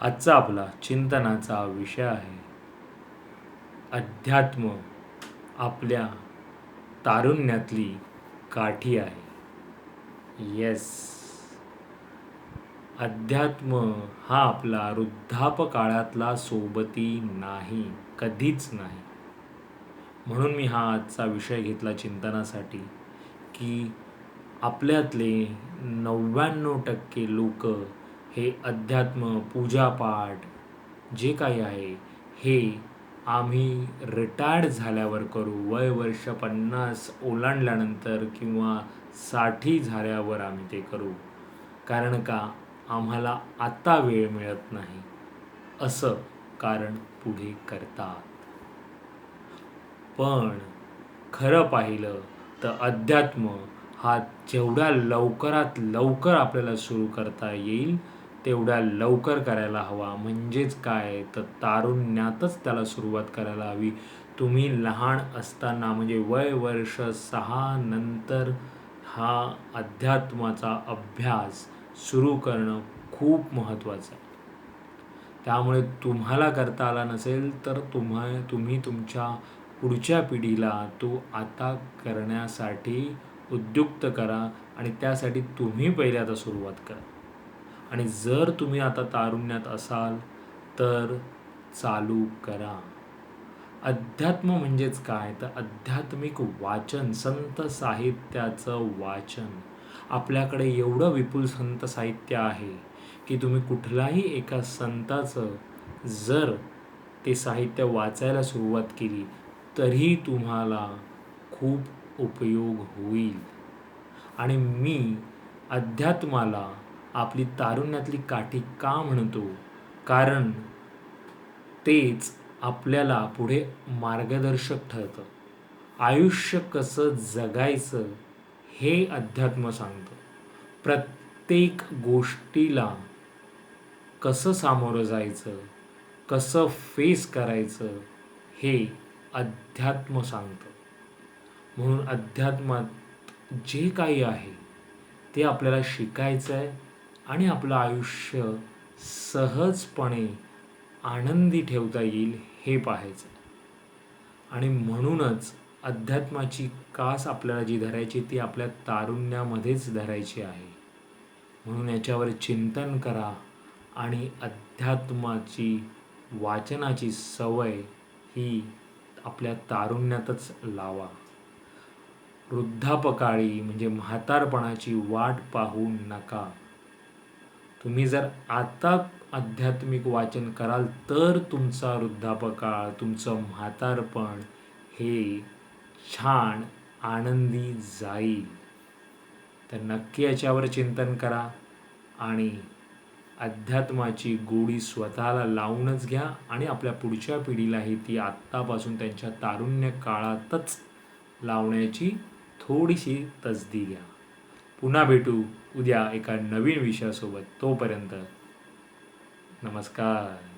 आजचा आपला चिंतनाचा विषय आहे अध्यात्म आपल्या तारुण्यातली काठी आहे. येस, अध्यात्म हा आपला वृद्धापकाळातला सोबती नाही, कधीच नाही. म्हणून मी हा आजचा विषय घेतला चिंतनासाठी की आपल्यातले 99% लोक हे अध्यात्म, पूजापाठ जे काही आहे हे आम्ही रिटायर्ड झाल्यावर करू, वय वर्ष 50 ओलांडल्यानंतर किंवा 60 झाल्यावर आम्ही ते करू. कारण का आम्हाला आता वेळ मिळत नाही असं कारण पुढे करतात. पण खरं पाहिलं तर अध्यात्म हा जेवढ्या लवकरात लवकर आपल्याला सुरू करता येईल तेवढ्या लवकर करायला हवा. म्हणजेच काय तर तारुण्यातच त्याला सुरुवात करायला हवी. तुम्ही लहान असताना म्हणजे वय वर्ष 6 नंतर हा अध्यात्माचा अभ्यास सुरू करणं खूप महत्त्वाचं आहे. त्यामुळे तुम्हाला करता आला नसेल तर तुम्ही तुमच्या पुढच्या पिढीला तो आता करण्यासाठी उद्युक्त करा आणि त्यासाठी तुम्ही पहिले आता सुरुवात करा. आणि जर तुम्ही आता तारुण्यात असाल तर चालू करा. अध्यात्म म्हणजेच काय तर आध्यात्मिक वाचन, संत साहित्याचं वाचन. आपल्याकडे एवढं विपुल संत साहित्य आहे की तुम्ही कुठलाही एका संताचं जर ते साहित्य वाचायला सुरुवात केली तरी तुम्हाला खूप उपयोग होईल. आणि मी अध्यात्माला आपली तारुण्यातली काठी का म्हणतो, कारण तेच आपल्याला पुढे मार्गदर्शक ठरतं. आयुष्य कसं जगायचं हे अध्यात्म सांगतं. प्रत्येक गोष्टीला कसं सामोरं जायचं, कसं फेस करायचं हे अध्यात्म सांगतं. म्हणून अध्यात्मात जे काही आहे ते आपल्याला शिकायचं आहे आणि आपलं आयुष्य सहजपणे आनंदी ठेवता येईल हे पाहायचं. आणि म्हणूनच अध्यात्माची कास आपल्याला जी धरायची ती आपल्या तारुण्यामध्येच धरायची आहे. म्हणून याच्यावर चिंतन करा आणि अध्यात्माची वाचनाची सवय ही आपल्या तारुण्यातच लावा. वृद्धापकाळी म्हणजे म्हातारपणाची वाट पाहू नका. तुम्ही जर आता आध्यात्मिक वाचन कराल तर तुमचा वृद्धापकाळ, तुमचं म्हातारपण हे छान आनंदी जाईल. तर नक्की याच्यावर चिंतन करा आणि अध्यात्माची गोडी स्वतःला लावूनच घ्या आणि आपल्या पुढच्या पिढीलाही ती आत्तापासून त्यांच्या तारुण्य काळातच लावण्याची थोडीशी तसदी घ्या. पुन्हा भेटू उद्या एका नवीन विषयासोबत. तोपर्यंत नमस्कार.